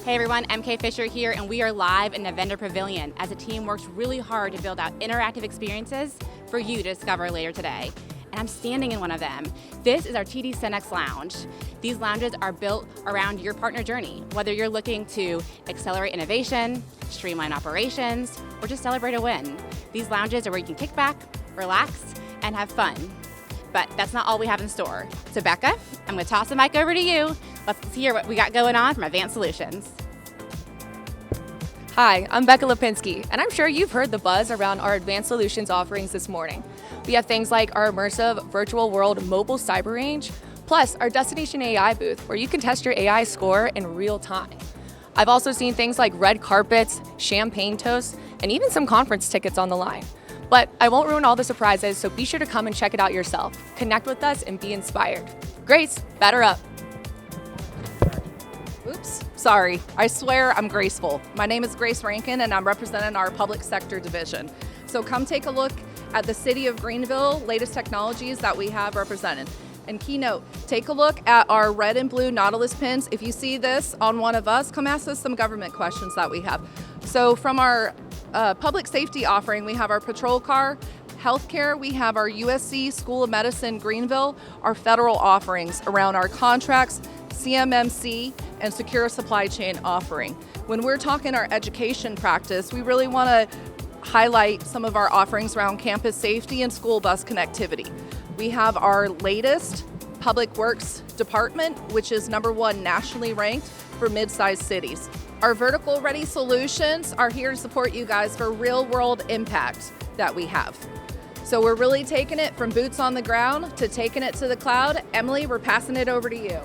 Hey everyone, MK Fisher here, and we are live in the Vendor Pavilion as a team works really hard to build out interactive experiences for you to discover later today. And I'm standing in one of them. This is our TD Cenex Lounge. These lounges are built around your partner journey, whether you're looking to accelerate innovation, streamline operations, or just celebrate a win. These lounges are where you can kick back, relax, and have fun. But that's not all we have in store. So Becca, I'm gonna toss the mic over to you. Let's hear what we got going on from Advanced Solutions. Hi, I'm Becca Lipinski, and I'm sure you've heard the buzz around our Advanced Solutions offerings this morning. We have things like our immersive virtual world mobile cyber range, plus our Destination AI booth, where you can test your AI score in real time. I've also seen things like red carpets, champagne toasts, and even some conference tickets on the line. But I won't ruin all the surprises, so be sure to come and check it out yourself. Connect with us and be inspired. Grace, batter up. Oops, sorry. I swear I'm graceful. My name is Grace Rankin and I'm representing our public sector division. So come take a look at the City of Greenville latest technologies that we have represented. And keynote, take a look at our red and blue Nautilus pins. If you see this on one of us, come ask us some government questions that we have. So from our public safety offering, we have our patrol car. Healthcare, we have our USC School of Medicine Greenville, our federal offerings around our contracts, CMMC, and secure supply chain offering. When we're talking our education practice, we really want to highlight some of our offerings around campus safety and school bus connectivity. We have our latest Public Works Department, which is #1 nationally ranked for mid-sized cities. Our vertical ready solutions are here to support you guys for real world impact that we have. So we're really taking it from boots on the ground to taking it to the cloud. Emily, we're passing it over to you.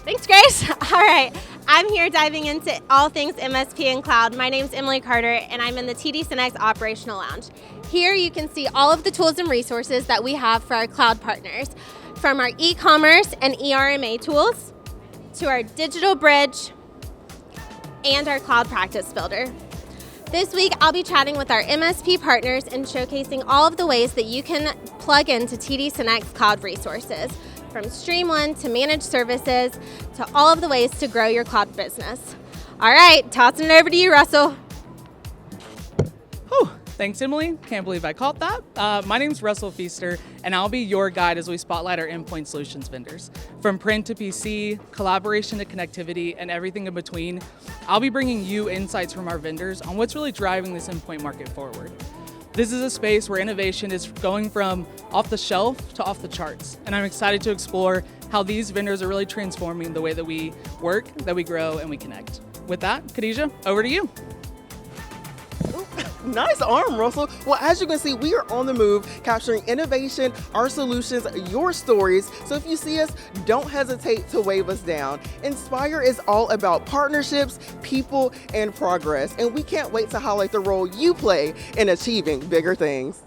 Thanks, Grace. All right, I'm here diving into all things MSP and cloud. My name's Emily Carter, and I'm in the TD Cenex Operational Lounge. Here you can see all of the tools and resources that we have for our cloud partners, from our e-commerce and ERMA tools to our digital bridge and our cloud practice builder. This week, I'll be chatting with our MSP partners and showcasing all of the ways that you can plug into TD Cenex cloud resources, from Streamline to managed services to all of the ways to grow your cloud business. All right, tossing it over to you, Russell. Whew. Thanks, Emily. Can't believe I caught that. My name's Russell Feaster, and I'll be your guide as we spotlight our endpoint solutions vendors. From print to PC, collaboration to connectivity, and everything in between, I'll be bringing you insights from our vendors on what's really driving this endpoint market forward. This is a space where innovation is going from off the shelf to off the charts, and I'm excited to explore how these vendors are really transforming the way that we work, that we grow, and we connect. With that, Khadijah, over to you. Nice arm, Russell. Well, as you can see, we are on the move, capturing innovation, our solutions, your stories. So if you see us, don't hesitate to wave us down. Inspire is all about partnerships, people, and progress. And we can't wait to highlight the role you play in achieving bigger things.